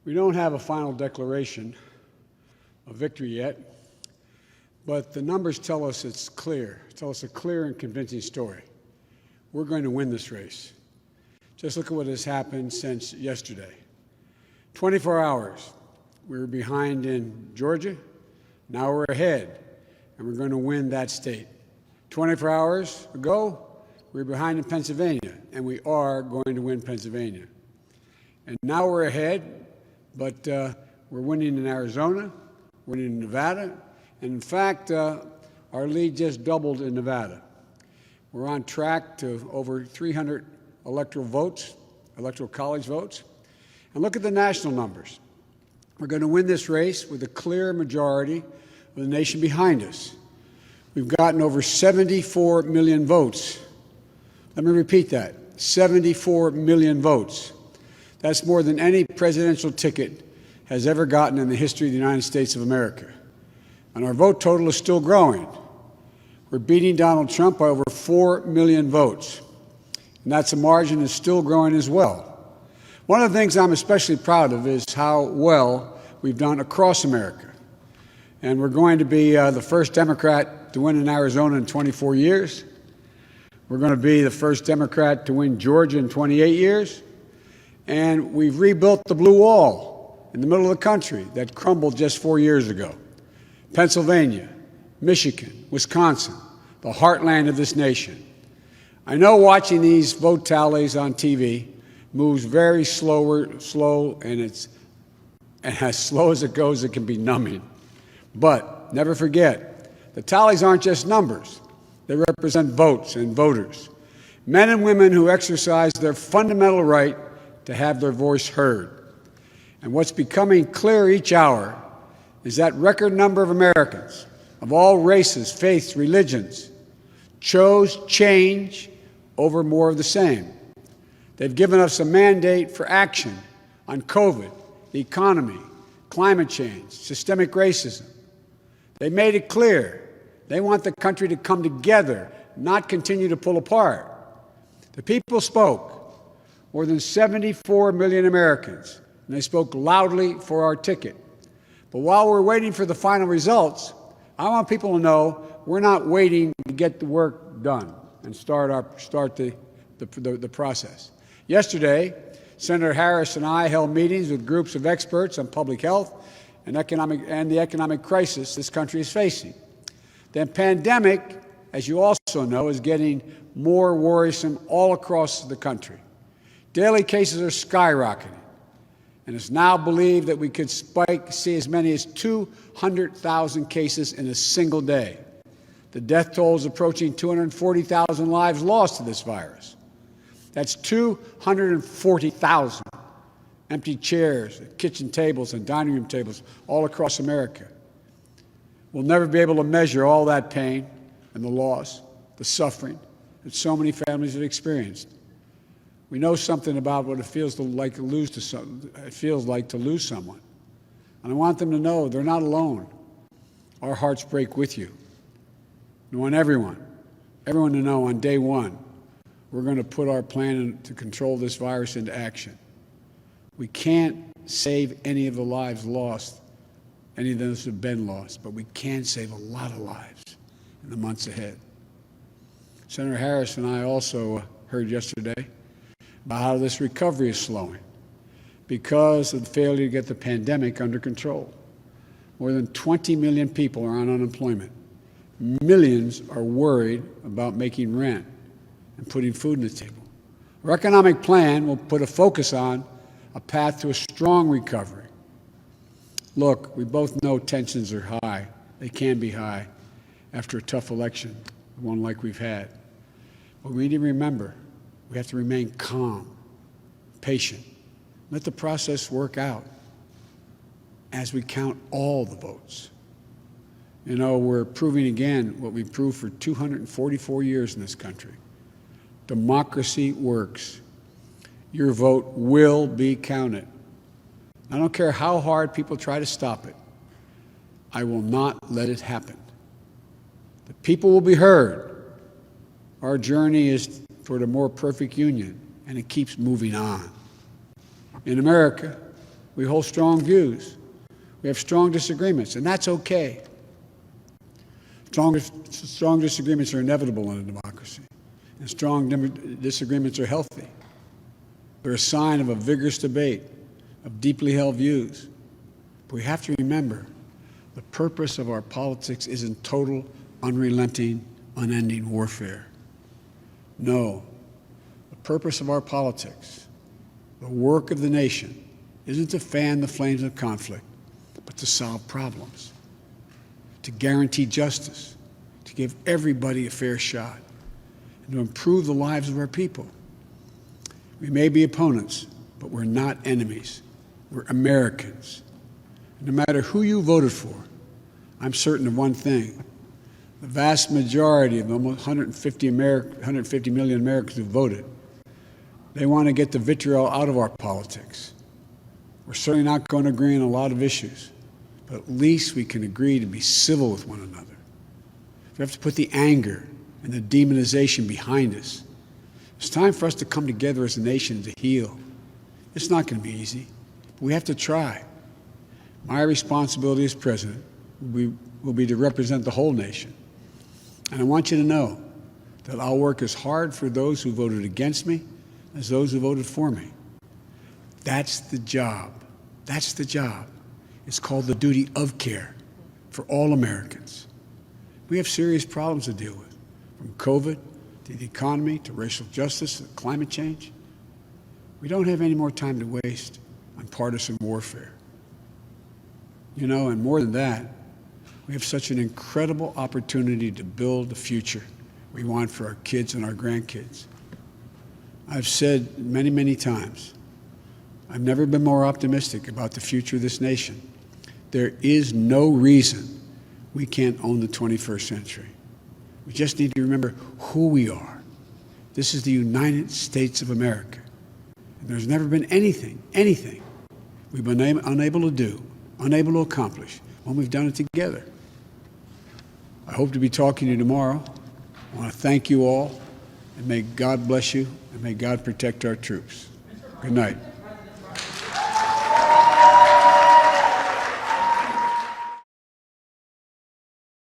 We don't have a final declaration of victory yet, but the numbers tell us it's clear. Tell us a clear and convincing story. We're going to win this race. Just look at what has happened since yesterday. 24 hours, we were behind in Georgia. Now we're ahead, and we're going to win that state. 24 hours ago, we were behind in Pennsylvania, and we are going to win Pennsylvania. And now we're ahead, but we're winning in Arizona, winning in Nevada, and in fact, our lead just doubled in Nevada. We're on track to over 300 electoral votes, electoral college votes. And look at the national numbers. We're going to win this race with a clear majority of the nation behind us. We've gotten over 74 million votes. Let me repeat that, 74 million votes. That's more than any presidential ticket has ever gotten in the history of the United States of America. And our vote total is still growing. We're beating Donald Trump by over 4 million votes. And that's a margin that's still growing as well. One of the things I'm especially proud of is how well we've done across America. And we're going to be the first Democrat to win in Arizona in 24 years. We're going to be the first Democrat to win Georgia in 28 years. And we've rebuilt the blue wall in the middle of the country that crumbled just 4 years ago. Pennsylvania, Michigan, Wisconsin, the heartland of this nation. I know watching these vote tallies on TV moves very slow, and as slow as it goes, it can be numbing. But never forget, the tallies aren't just numbers. They represent votes and voters, men and women who exercise their fundamental right to have their voice heard. And what's becoming clear each hour is that record number of Americans of all races, faiths, religions chose change over more of the same. They've given us a mandate for action on COVID, the economy, climate change, systemic racism. They made it clear they want the country to come together, not continue to pull apart. The people spoke, more than 74 million Americans, and they spoke loudly for our ticket. But while we're waiting for the final results, I want people to know we're not waiting to get the work done and start the process. Yesterday, Senator Harris and I held meetings with groups of experts on public health and the economic crisis this country is facing. The pandemic, as you also know, is getting more worrisome all across the country. Daily cases are skyrocketing, and it's now believed that we could see as many as 200,000 cases in a single day. The death toll is approaching 240,000 lives lost to this virus. That's 240,000 empty chairs, kitchen tables, and dining room tables all across America. We'll never be able to measure all that pain and the loss, the suffering that so many families have experienced. We know something about what it feels like to lose someone. And I want them to know they're not alone. Our hearts break with you. I want everyone to know on day one, we're going to put our plan to control this virus into action. We can't save any of the lives lost, any of those who have been lost, but we can save a lot of lives in the months ahead. Senator Harris and I also heard yesterday about how this recovery is slowing because of the failure to get the pandemic under control. More than 20 million people are on unemployment. Millions are worried about making rent and putting food on the table. Our economic plan will put a focus on a path to a strong recovery. Look, we both know tensions are high. They can be high after a tough election, one like we've had. But we need to remember, we have to remain calm, patient. Let the process work out as we count all the votes. You know, we're proving again what we've proved for 244 years in this country. Democracy works. Your vote will be counted. I don't care how hard people try to stop it. I will not let it happen. The people will be heard. Our journey is toward a more perfect union, and it keeps moving on. In America, We hold strong views. We have strong disagreements, and that's okay. Strong disagreements are inevitable in a democracy, and strong disagreements are healthy. They're a sign of a vigorous debate, of deeply held views. But we have to remember, the purpose of our politics isn't total, unrelenting, unending warfare. No, the purpose of our politics, the work of the nation, isn't to fan the flames of conflict, but to solve problems, to guarantee justice, to give everybody a fair shot, and to improve the lives of our people. We may be opponents, but we're not enemies. We're Americans. And no matter who you voted for, I'm certain of one thing. The vast majority of almost 150 million Americans who voted, they want to get the vitriol out of our politics. We're certainly not going to agree on a lot of issues, but at least we can agree to be civil with one another. We have to put the anger and the demonization behind us. It's time for us to come together as a nation to heal. It's not going to be easy, but we have to try. My responsibility as president will be to represent the whole nation. And I want you to know that I'll work as hard for those who voted against me as those who voted for me. That's the job. That's the job. It's called the duty of care for all Americans. We have serious problems to deal with, from COVID to the economy to racial justice to climate change. We don't have any more time to waste on partisan warfare. You know, and more than that, we have such an incredible opportunity to build the future we want for our kids and our grandkids. I've said many, many times, I've never been more optimistic about the future of this nation. There is no reason we can't own the 21st century. We just need to remember who we are. This is the United States of America. And there's never been anything we've been unable to do, unable to accomplish when we've done it together. I hope to be talking to you tomorrow. I want to thank you all, and may God bless you, and may God protect our troops. Good night.